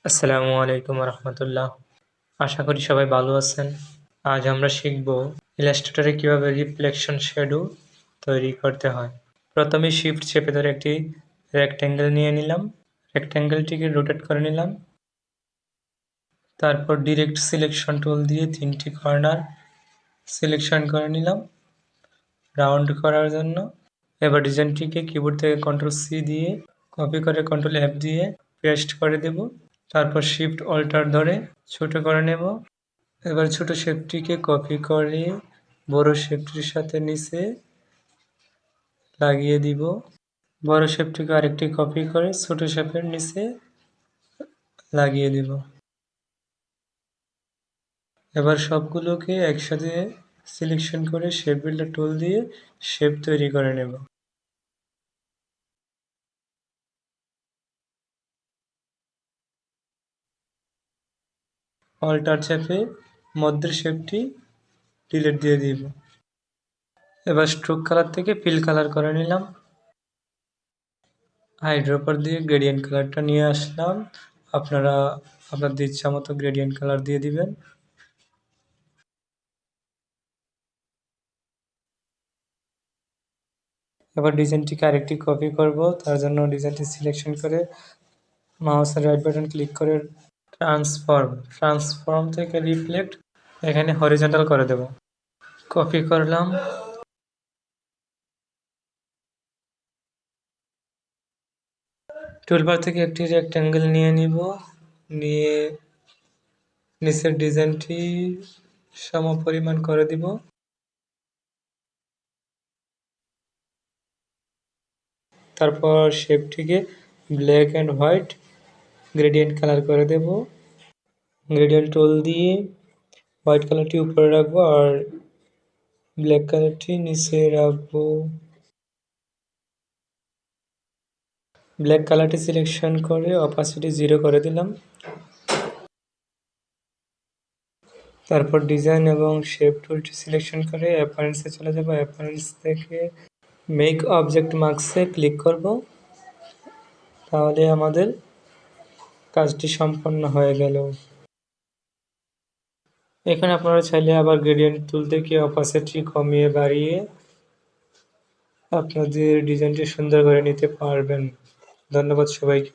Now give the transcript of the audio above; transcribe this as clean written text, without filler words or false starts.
আসসালামু আলাইকুম রহমতুল্লাহ। আশা করি সবাই ভালো আছেন। আজ আমরা শিখব ইলাস্ট্রেটরে কিভাবে রিফ্লেকশন শ্যাডো তৈরি করতে হয়। প্রথমে শিফট চেপে ধরে একটি রেক্ট্যাঙ্গেল নিয়ে নিলাম। রেক্ট্যাঙ্গেলটিকে রোটেট করে নিলাম। তারপর ডিরেক্ট সিলেকশন টুল দিয়ে 3টি কর্নার সিলেকশন করে নিলাম রাউন্ড করার জন্য। এবার ডিজাইনটিকে কিবোর্ড থেকে Ctrl+C দিয়ে কপি করে Ctrl+F দিয়ে পেস্ট করে দেব। তারপর শিফট অল্টার ধরে ছোট করে নেব। এবার ছোট শেপটিকে কপি করে বড় শেপটির সাথে নিচে লাগিয়ে দিব। বড় শেপটিকে আরেকটি কপি করে ছোট শেপের নিচে লাগিয়ে দিব। এবার সবগুলোকে একসাথে সিলেকশন করে শেপ বিল্ডার টুল দিয়ে শেপ তৈরি করে নেব। অল্টার চেপে মধ্যের শেপটি ডিলিট দিয়ে দিব। এবার স্ট্রোক কালার থেকে ফিল কালার করে নিলাম। আইড্রপার দিয়ে গ্রেডিয়েন্ট কালারটা নিয়ে আসলাম। আপনারা আপনাদের ইচ্ছা মতো গ্রেডিয়েন্ট কালার দিয়ে দিবেন। এবার ডিজাইনটিকে আরেকটি কপি করব। তার জন্য ডিজাইনটি সিলেকশন করে মাউসের রাইট বাটন ক্লিক করে ট্রান্সফর্ম থেকে রিফ্লেক্ট এখানে হরিজন্টাল করে দেব। কপি করলাম। টুলবার থেকে একটি রেক্ট্যাঙ্গেল নিয়ে নিব। নিয়ে নিচের ডিজাইনটি সমপরিমাণ করে দিব। তারপর শেপটিকে black and white gradient colour করে দেব। গ্রেডিয়েন্ট টুল দিয়ে হোয়াইট কালারটি উপরে রাখবো আর ব্ল্যাক কালারটি নিচে রাখবো। ব্ল্যাক কালারটি সিলেকশন করে অপাসিটি 0 করে দিলাম। তারপর ডিজাইন এবং শেপ টুলটি সিলেকশন করে অ্যাপারেন্সে চলে যাব। অ্যাপারেন্স থেকে মেক অবজেক্ট মার্কসে ক্লিক করব। তাহলে আমাদের কাজটি সম্পন্ন হয়ে গেল। এখানে আপনারা চাইলে আবার গ্রেডিয়েন্ট টুল থেকে অপাসিটি কমিয়ে বাড়িয়ে আপনাদের ডিজাইনটি সুন্দর করে নিতে পারবেন। ধন্যবাদ সবাইকে।